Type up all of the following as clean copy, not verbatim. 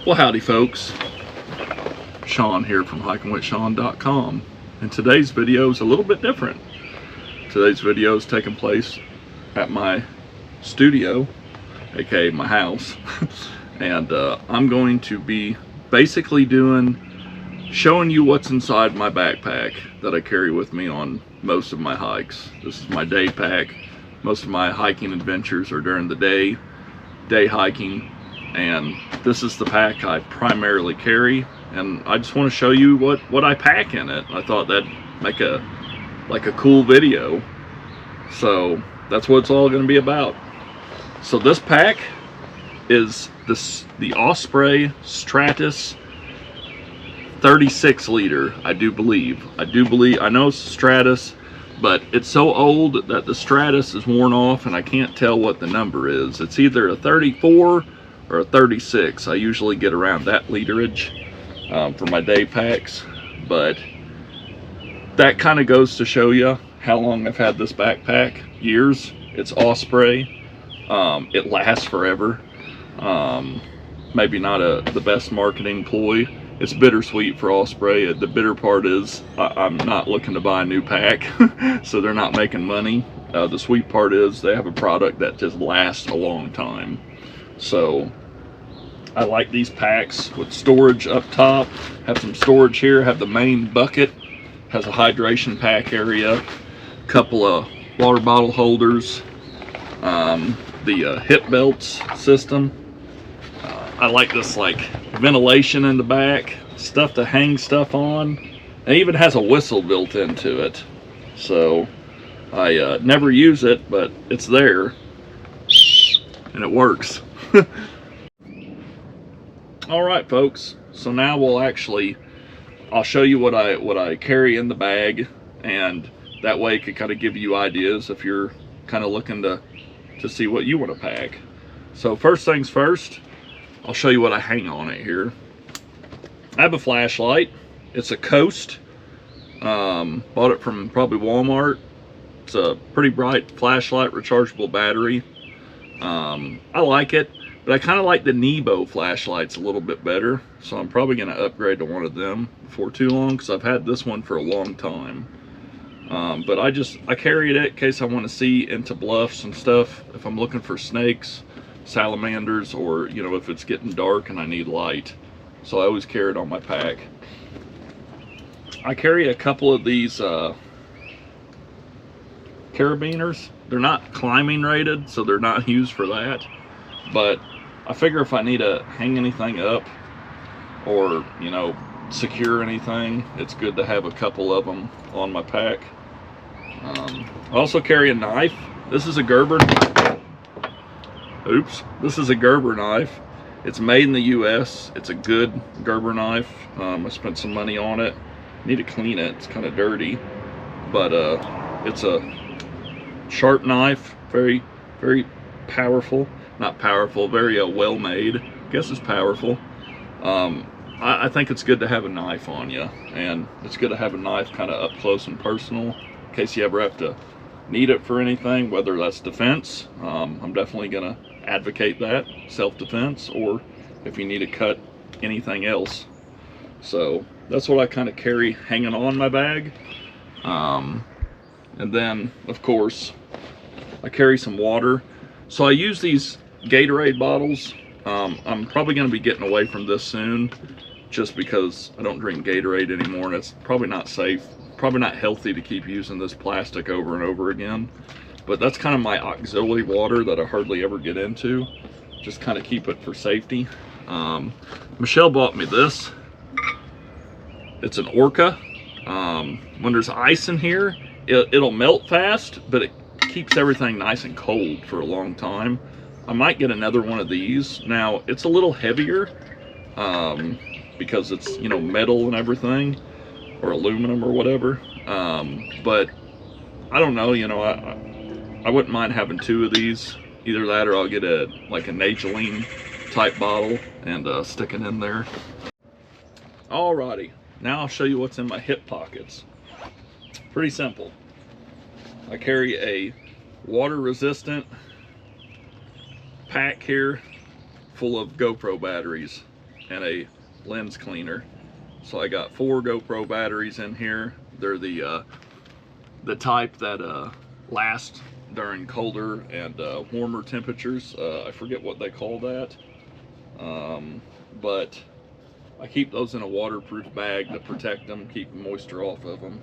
Well, howdy folks, Shawn here from hikingwithshawn.com, and today's video is a little bit different. Today's video is taking place at my studio, aka my house, and I'm going to be basically showing you what's inside my backpack that I carry with me on most of my hikes. This is my day pack. Most of my hiking adventures are during the day hiking, and this is the pack I primarily carry, and I just want to show you what I pack in it. I thought that'd make a cool video, so that's what it's all going to be about. So this pack is the Osprey Stratus 36 liter. I know it's Stratus, but it's so old that the Stratus is worn off and I can't tell what the number is. It's either a 34 or a 36. I usually get around that literage for my day packs, but that kind of goes to show you how long I've had this backpack. Years. It's Osprey. It lasts forever. Maybe not the best marketing ploy. It's bittersweet for Osprey. The bitter part is I'm not looking to buy a new pack, so they're not making money. The sweet part is they have a product that just lasts a long time. So I like these packs with storage up top. Have some storage here. Have the main bucket. Has a hydration pack area. Couple of water bottle holders. The hip belts system. I like this ventilation in the back, stuff to hang stuff on. It even has a whistle built into it. So I never use it, but it's there and it works. All right, folks. So now I'll show you what I carry in the bag, and that way it could kind of give you ideas if you're kind of looking to see what you want to pack. So first things first, I'll show you what I hang on it here. I have a flashlight. It's a Coast. Bought it from probably Walmart. It's a pretty bright flashlight, rechargeable battery. I like it, but I kind of like the Nebo flashlights a little bit better, so I'm probably going to upgrade to one of them before too long, because I've had this one for a long time. But I carry it in case I want to see into bluffs and stuff, if I'm looking for snakes, salamanders, or if it's getting dark and I need light. So I always carry it on my pack. I carry a couple of these carabiners. They're not climbing rated, so they're not used for that, but I figure if I need to hang anything up or secure anything, it's good to have a couple of them on my pack. I also carry a knife. This is a Gerber knife. Oops, this is a Gerber knife. It's made in the US. It's a good Gerber knife. I spent some money on it. Need to clean it. It's kind of dirty, but it's a sharp knife. Very, very powerful. Not powerful. Very well made. I guess it's powerful. I think it's good to have a knife on you, and it's good to have a knife kind of up close and personal in case you ever have to need it for anything, whether that's defense. I'm definitely gonna advocate that, self-defense, or if you need to cut anything else. So that's what I kind of carry hanging on my bag. And then of course I carry some water. So I use these Gatorade bottles. I'm probably going to be getting away from this soon, just because I don't drink Gatorade anymore, and it's probably not safe, probably not healthy to keep using this plastic over and over again. But that's kind of my auxiliary water that I hardly ever get into, just kind of keep it for safety. Michelle bought me this. It's an Orca. When there's ice in here, it'll melt fast, but it keeps everything nice and cold for a long time. I might get another one of these. Now it's a little heavier because it's metal and everything, or aluminum or whatever, but I don't know, I wouldn't mind having two of these. Either that, or I'll get a Natureline type bottle and stick it in there. Alrighty, now I'll show you what's in my hip pockets. Pretty simple. I carry a water resistant pack here full of GoPro batteries. and a lens cleaner. So I got 4 GoPro batteries in here. They're the type that last during colder and warmer temperatures. I forget what they call that, but I keep those in a waterproof bag to protect them, keep moisture off of them.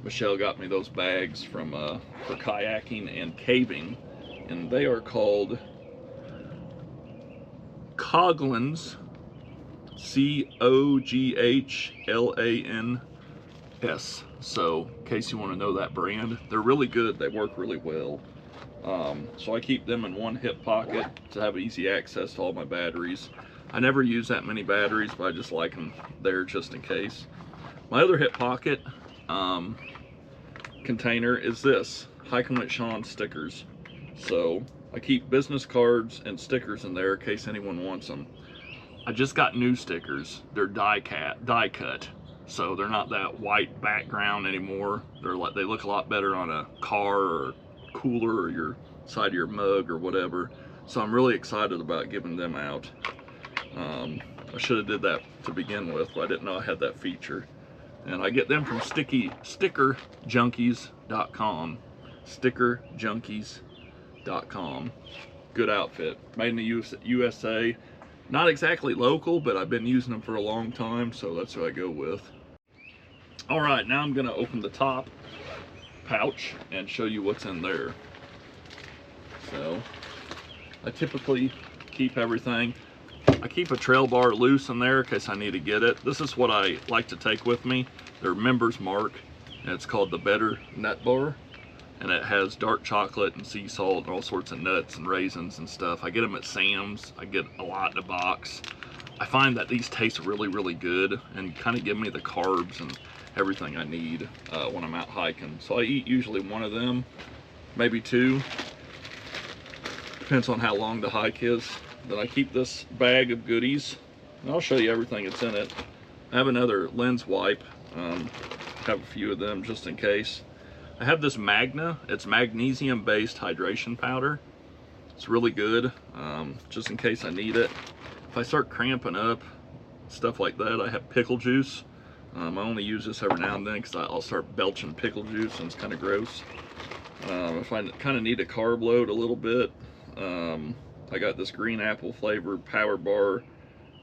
Michelle got me those bags from for kayaking and caving, and they are called Coglins, Coglans. So in case you want to know that brand, they're really good. They work really well. So I keep them in one hip pocket to have easy access to all my batteries. I never use that many batteries, but I just like them there just in case. My other hip pocket container is this Hiking with Shawn stickers. So I keep business cards and stickers in there in case anyone wants them. I just got new stickers. They're die cut, so they're not that white background anymore. They look a lot better on a car or cooler or your side of your mug or whatever. So I'm really excited about giving them out. I should have did that to begin with, but I didn't know I had that feature. And I get them from stickerjunkies.com. Stickerjunkies.com. Good outfit. Made in the USA. Not exactly local, but I've been using them for a long time, so that's who I go with. All right, now I'm going to open the top pouch and show you what's in there. So I typically keep everything. I keep a trail bar loose in there in case I need to get it. This is what I like to take with me. They're Members Mark, and it's called the Better Nut Bar. And it has dark chocolate and sea salt and all sorts of nuts and raisins and stuff. I get them at Sam's. I get a lot in a box. I find that these taste really, really good and kind of give me the carbs and everything I need when I'm out hiking. So I eat usually one of them, maybe 2. Depends on how long the hike is. Then I keep this bag of goodies, and I'll show you everything that's in it. I have another lens wipe. Have a few of them just in case. I have this Magna. It's magnesium-based hydration powder. It's really good, just in case I need it. If I start cramping up, stuff like that, I have pickle juice. I only use this every now and then because I'll start belching pickle juice and it's kind of gross. If I kind of need a carb load a little bit, I got this green apple flavored power bar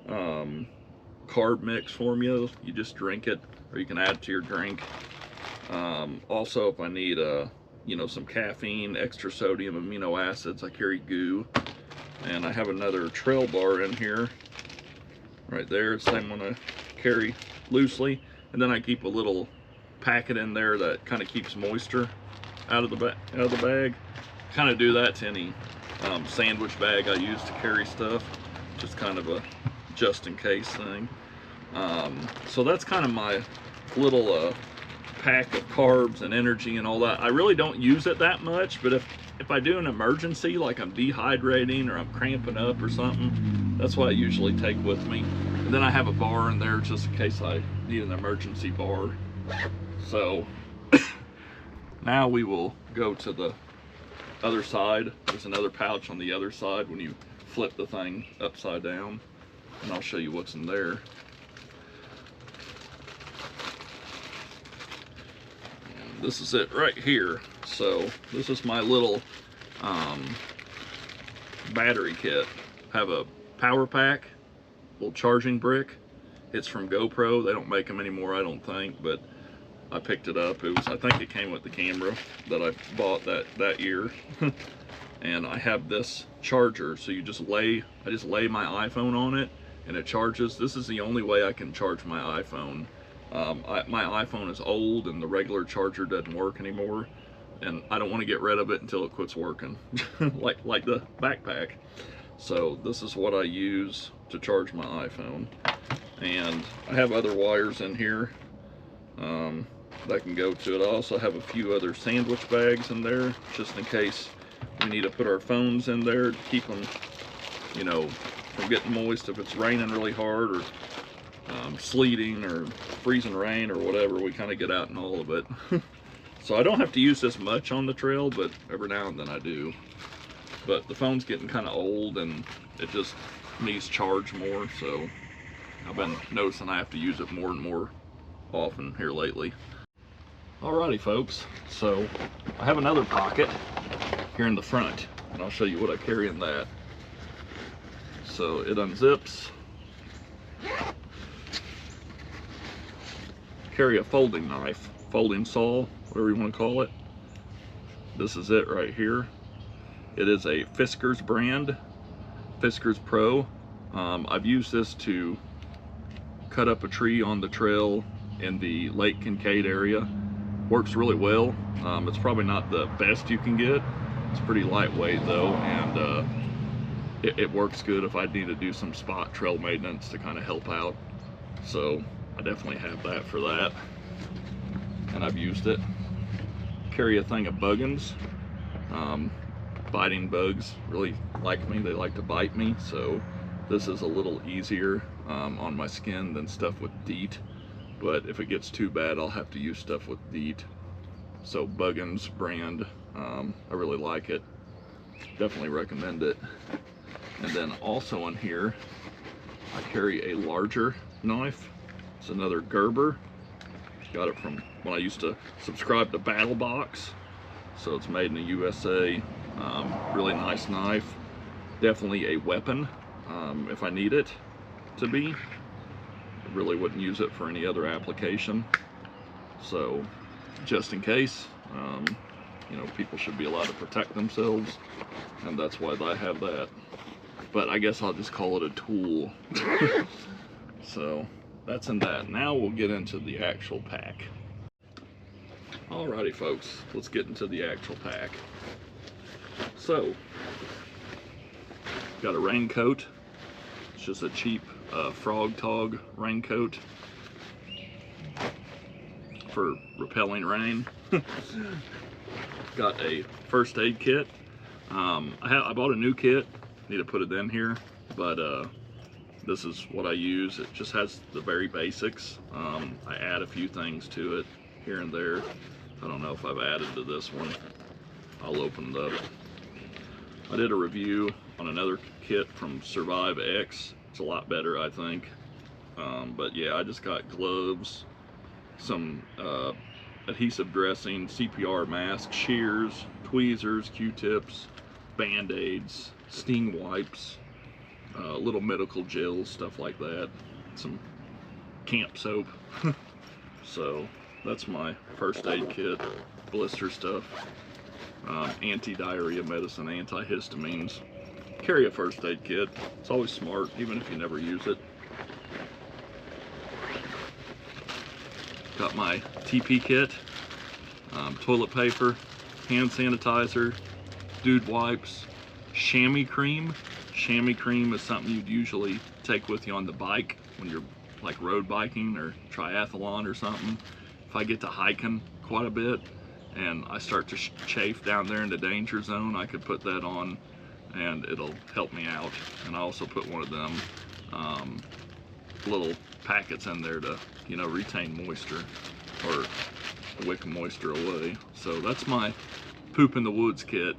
carb mix formula. You just drink it, or you can add it to your drink. Also, if I need some caffeine, extra sodium, amino acids, I carry goo. And I have another trail bar in here right there, same one I carry loosely. And then I keep a little packet in there that kind of keeps moisture out of the bag. Kind of do that to any sandwich bag I use to carry stuff, just kind of a just in case thing. So that's kind of my little pack of carbs and energy and all that. I really don't use it that much, but if I do an emergency, like I'm dehydrating or I'm cramping up or something, that's what I usually take with me. And then I have a bar in there just in case I need an emergency bar. So now we will go to the other side. There's another pouch on the other side when you flip the thing upside down, and I'll show you what's in there. And this is it right here. So this is my little battery kit. Have a power pack, little charging brick. It's from GoPro. They don't make them anymore, I don't think, but I picked it up. I think it came with the camera that I bought that year. And I have this charger, so I just lay my iPhone on it and it charges. This is the only way I can charge my iPhone. My iPhone is old and the regular charger doesn't work anymore, and I don't want to get rid of it until it quits working, like the backpack. So this is what I use to charge my iPhone. And I have other wires in here that can go to it. I also have a few other sandwich bags in there, just in case we need to put our phones in there to keep them, from getting moist if it's raining really hard, or sleeting or freezing rain or whatever. We kind of get out in all of it. So I don't have to use this much on the trail, but every now and then I do. But the phone's getting kind of old and it just needs charge more, so I've been noticing I have to use it more and more often here lately. Alrighty folks, so I have another pocket here in the front, and I'll show you what I carry in that. So it unzips. Carry a folding knife, folding saw, whatever you want to call it. This is it right here. It is a Fiskars brand, Fiskars Pro. I've used this to cut up a tree on the trail in the Lake Kincaid area. Works really well. It's probably not the best you can get. It's pretty lightweight though, and it works good if I need to do some spot trail maintenance to kind of help out. So I definitely have that for that, and I've used it. Carry a thing of buggins. Biting bugs really like me. They like to bite me, so this is a little easier on my skin than stuff with DEET. But if it gets too bad, I'll have to use stuff with DEET. So Buggins brand, I really like it. Definitely recommend it. And then also in here, I carry a larger knife. It's another Gerber. Got it from when I used to subscribe to Battle Box. So it's made in the USA. Really nice knife. Definitely a weapon if I need it to be. I really wouldn't use it for any other application. So just in case, you know, people should be allowed to protect themselves, and that's why I have that. But I guess I'll just call it a tool. So that's in that. Now we'll get into the actual pack. Alrighty folks, let's get into the actual pack. So, got a raincoat. It's just a cheap Frog Tog raincoat for repelling rain. Got a first aid kit. I bought a new kit. Need to put it in here, but this is what I use. It just has the very basics. I add a few things to it here and there. I don't know if I've added to this one. I'll open it up. I did a review on another kit from Survive X. It's a lot better, I think. But yeah, I just got gloves, some adhesive dressing, CPR mask, shears, tweezers, Q-tips, Band-Aids, sting wipes, little medical gels, stuff like that, some camp soap. So that's my first aid kit, blister stuff, anti-diarrhea medicine, antihistamines. Carry a first aid kit. It's always smart, even if you never use it. Got my TP kit, toilet paper, hand sanitizer, dude wipes, chamois cream. Chamois cream is something you'd usually take with you on the bike when you're like road biking or triathlon or something. If I get to hiking quite a bit and I start to chafe down there in the danger zone, I could put that on and it'll help me out. And I also put one of them little packets in there to, you know, retain moisture or wick moisture away. So that's my poop in the woods kit.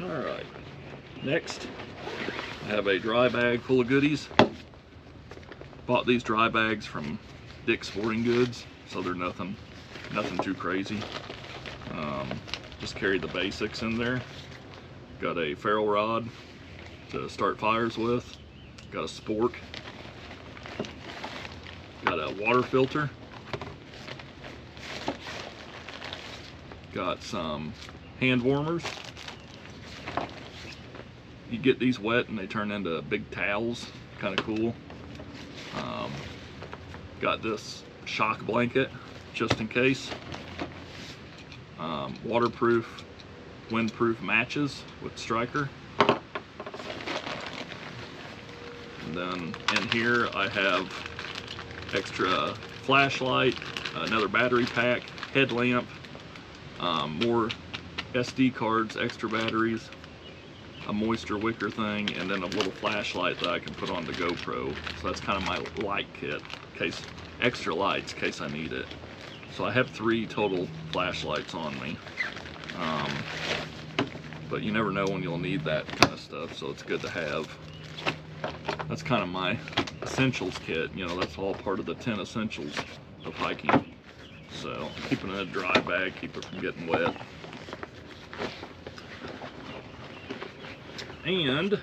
All right, next I have a dry bag full of goodies. Bought these dry bags from Dick's Sporting Goods, so they're nothing too crazy. Just carry the basics in there. Got a ferro rod to start fires with. Got a spork. Got a water filter. Got some hand warmers. You get these wet and they turn into big towels. Kind of cool. Got this shock blanket just in case. Waterproof, windproof matches with striker. And then in here I have extra flashlight, another battery pack, headlamp, more SD cards, extra batteries, a moisture wicker thing, and then a little flashlight that I can put on the GoPro. So that's kind of my light kit, in case extra lights, in case I need it. So I have 3 total flashlights on me. But you never know when you'll need that kind of stuff, so it's good to have. that's kind of my essentials kit. You know, that's all part of the 10 essentials of hiking. So keep it in a dry bag, keep it from getting wet. And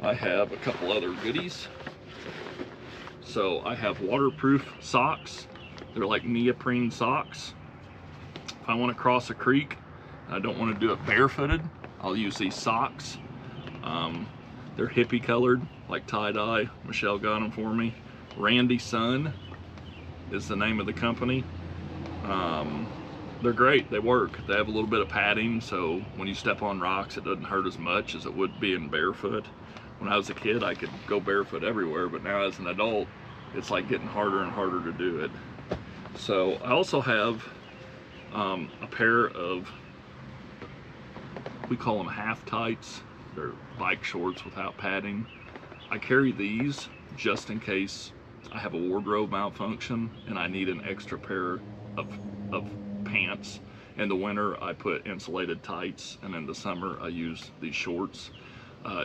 I have a couple other goodies. So I have waterproof socks. They're like neoprene socks. If I want to cross a creek, I don't want to do it barefooted, I'll use these socks. They're hippie colored, like tie-dye. Michelle got them for me. Randy Sun is the name of the company. They're great, they work. They have a little bit of padding, so when you step on rocks, it doesn't hurt as much as it would being barefoot. When I was a kid, I could go barefoot everywhere, but now as an adult, it's like getting harder and harder to do it. So I also have a pair of, we call them half tights. They're bike shorts without padding. I carry these just in case I have a wardrobe malfunction and I need an extra pair of pants. In the winter, I put insulated tights, and in the summer, I use these shorts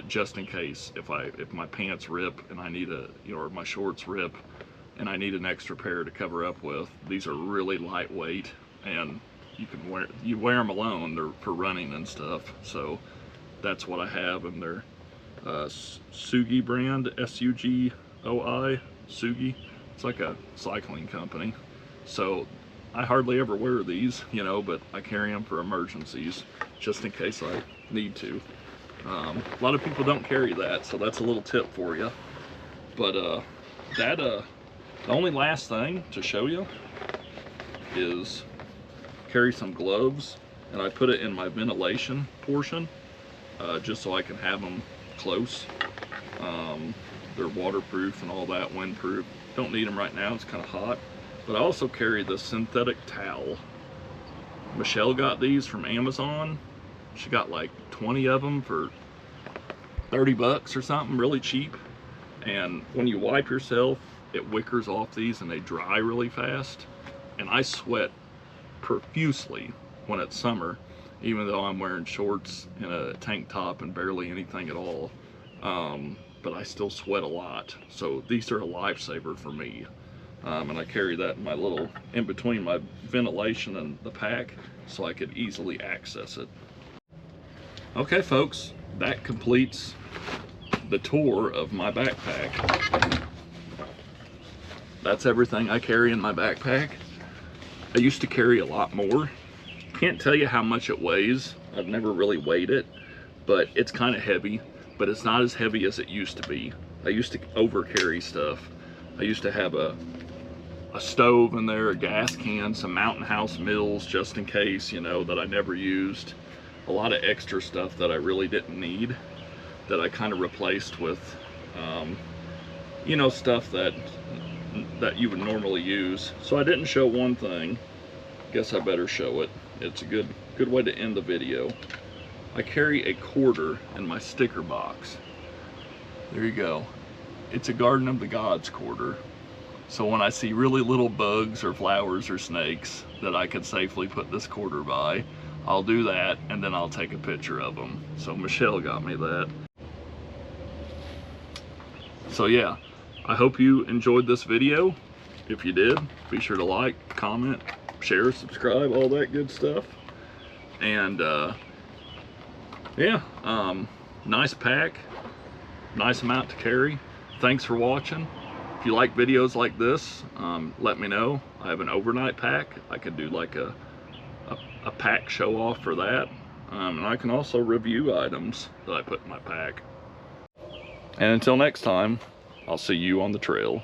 just in case if my pants rip and I need or my shorts rip and I need an extra pair to cover up with. These are really lightweight, and you wear them alone. They're for running and stuff. So that's what I have, and they're Sugi brand, S-U-G-O-I, Sugi. It's like a cycling company. So I hardly ever wear these, you know, but I carry them for emergencies just in case I need to. A lot of people don't carry that, so that's a little tip for you. But the only last thing to show you is carry some gloves, and I put it in my ventilation portion just so I can have them close. They're waterproof and all that, windproof. Don't need them right now, it's kind of hot. But I also carry the synthetic towel. Michelle got these from Amazon. She got like 20 of them for 30 bucks or something, really cheap. And when you wipe yourself, it wickers off these and they dry really fast. And I sweat profusely when it's summer, even though I'm wearing shorts and a tank top and barely anything at all. But I still sweat a lot. So these are a lifesaver for me. And I carry that in my little, in between my ventilation and the pack, so I could easily access it. Okay folks, that completes the tour of my backpack. That's everything I carry in my backpack. I used to carry a lot more. Can't tell you how much it weighs. I've never really weighed it, but it's kind of heavy, but it's not as heavy as it used to be. I used to over carry stuff. I used to have a stove in there, a gas can, some Mountain House meals just in case, you know, that I never used. A lot of extra stuff that I really didn't need that I kind of replaced with, you know, stuff that you would normally use. So I didn't show one thing. Guess I better show it. It's a good way to end the video. I carry a quarter in my sticker box. There you go. It's a Garden of the Gods quarter. So when I see really little bugs or flowers or snakes that I could safely put this quarter by, I'll do that, and then I'll take a picture of them. So Michelle got me that. So yeah, I hope you enjoyed this video. If you did, be sure to like, comment, share, subscribe, all that good stuff. And yeah, nice pack, nice amount to carry. Thanks for watching. If you like videos like this, let me know. I have an overnight pack. I could do like a pack show off for that. And I can also review items that I put in my pack. And until next time, I'll see you on the trail.